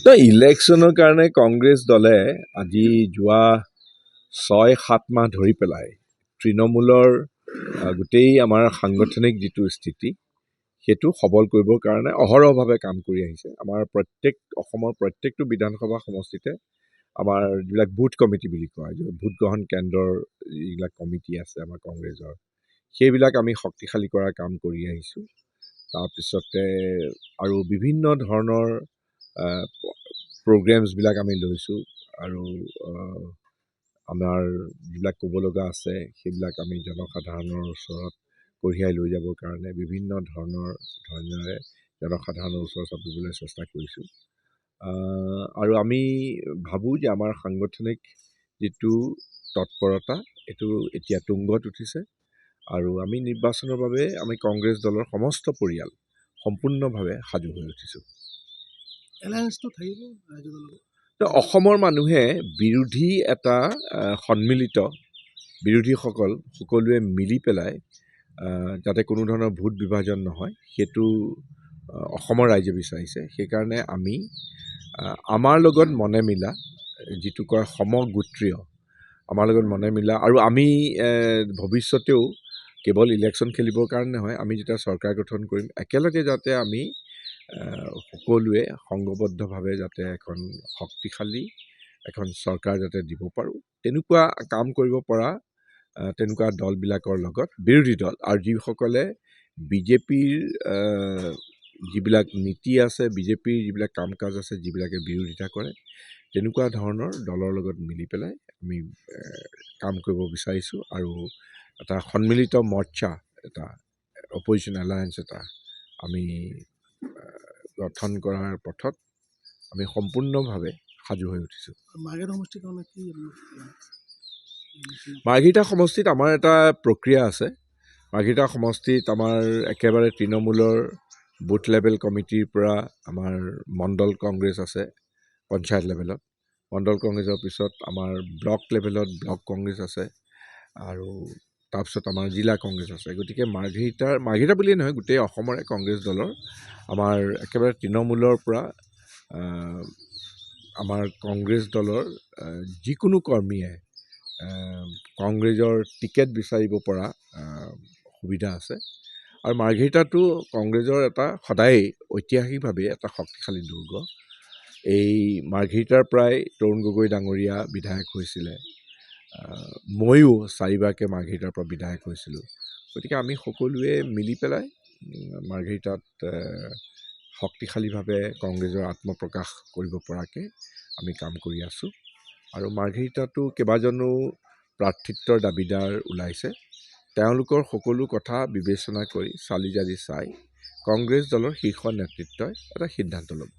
তো ইলেকশ্যনৰ কাৰণে কংগ্ৰেছ দলে আজি যোৱা ৬-৭ মাহ ধৰি পেলাই তৃণমূলৰ গোটেই আমাৰ সাংগঠনিক যিটো স্থিতি সেইটো সবল কৰিবৰ কাৰণে অহৰহভাৱে কাম কৰি আহিছে। আমাৰ অসমৰ প্ৰত্যেকটো বিধানসভা সমষ্টিতে আমাৰ যিবিলাক বুথ কমিটি বুলি কোৱা হয়, ভোট গ্ৰহণ কেন্দ্ৰৰ যিবিলাক কমিটি আছে আমাৰ কংগ্ৰেছৰ, সেইবিলাক আমি শক্তিশালী কৰাৰ কাম কৰি আহিছোঁ। তাৰপিছতে আৰু বিভিন্ন ধৰণৰ প্ৰগ্ৰেমছবিলাক আমি লৈছোঁ আৰু আমাৰ যিবিলাক ক'ব লগা আছে সেইবিলাক আমি জনসাধাৰণৰ ওচৰত কঢ়িয়াই লৈ যাবৰ কাৰণে বিভিন্ন ধৰণেৰে জনসাধাৰণৰ ওচৰত চাপিবলৈ চেষ্টা কৰিছোঁ। আৰু আমি ভাবোঁ যে আমাৰ সাংগঠনিক যিটো তৎপৰতা এইটো এতিয়া তুংগত উঠিছে আৰু আমি নিৰ্বাচনৰ বাবে আমি কংগ্ৰেছ দলৰ সমস্ত পৰিয়াল সম্পূৰ্ণভাৱে সাজু হৈ উঠিছোঁ। এলায়েন্সটো থাকিব ৰাজ্যৰ লগত। অসমৰ মানুহে বিৰোধী এটা সন্মিলিত বিৰোধীসকল সকলোৱে মিলি পেলাই যাতে কোনো ধৰণৰ ভোট বিভাজন নহয় সেইটো অসমৰ ৰাইজে বিচাৰিছে। সেইকাৰণে আমি আমাৰ লগত মনে মিলা যিটো কয় সমগোত্ৰীয়, আমাৰ লগত মনে মিলা আৰু আমি ভৱিষ্যতেও কেৱল ইলেকশ্যন খেলিবৰ কাৰণে নহয়, আমি যেতিয়া চৰকাৰ গঠন কৰিম একেলগে যাতে আমি সকলোৱে সংঘবদ্ধভাৱে যাতে এখন শক্তিশালী এখন চৰকাৰ যাতে দিব পাৰোঁ, তেনেকুৱা কাম কৰিব পৰা তেনেকুৱা দলবিলাকৰ লগত বিৰোধী দল আৰু যিসকলে বিজেপিৰ যিবিলাক নীতি আছে, বিজেপিৰ যিবিলাক কাম কাজ আছে, যিবিলাকে বিৰোধিতা কৰে, তেনেকুৱা ধৰণৰ দলৰ লগত মিলি পেলাই আমি কাম কৰিব বিচাৰিছোঁ আৰু এটা সন্মিলিত মৰ্চা, এটা অপজিশ্যন এলায়েন্স এটা আমি গঠন কৰাৰ পথত আমি সম্পূৰ্ণভাৱে সাজু হৈ উঠিছোঁ। মাৰ্ঘেৰিটা সমষ্টিত আমাৰ এটা প্ৰক্ৰিয়া আছে। মাৰ্ঘেৰিটা সমষ্টিত আমাৰ একেবাৰে তৃণমূলৰ বুথ লেভেল কমিটিৰ পৰা আমাৰ মণ্ডল কংগ্ৰেছ আছে পঞ্চায়ত লেভেলত, মণ্ডল কংগ্ৰেছৰ পিছত আমাৰ ব্লক লেভেলত ব্লক কংগ্ৰেছ আছে আৰু তাৰপিছত আমাৰ জিলা কংগ্ৰেছ আছে। গতিকে মাৰ্ঘেৰিটা বুলিয়েই নহয়, গোটেই অসমৰে কংগ্ৰেছ দলৰ আমাৰ একেবাৰে তৃণমূলৰ পৰা আমাৰ কংগ্ৰেছ দলৰ যিকোনো কৰ্মীয়ে কংগ্ৰেছৰ টিকেট বিচাৰিব পৰা সুবিধা আছে। আৰু মাৰ্ঘেৰিটাটো কংগ্ৰেছৰ এটা সদায়েই ঐতিহাসিকভাৱে এটা শক্তিশালী দুৰ্গ। এই মাৰ্ঘেৰিটাৰ পৰাই তৰুণ গগৈ ডাঙৰীয়া বিধায়ক হৈছিলে, ময়ো 4বাৰকৈ মাৰ্ঘেৰিটাৰ পৰা বিধায়ক হৈছিলোঁ। গতিকে আমি সকলোৱে মিলি পেলাই মাৰ্ঘেৰিটাত শক্তিশালীভাৱে কংগ্ৰেছৰ আত্মপ্ৰকাশ কৰিব পৰাকৈ আমি কাম কৰি আছোঁ। আৰু মাৰ্ঘেৰিটাতো কেইবাজনো প্ৰাৰ্থিত্বৰ দাবীদাৰ ওলাইছে। তেওঁলোকৰ সকলো কথা বিবেচনা কৰি চালি জাৰি চাই কংগ্ৰেছ দলৰ শীৰ্ষ নেতৃত্বই এটা সিদ্ধান্ত ল'ব।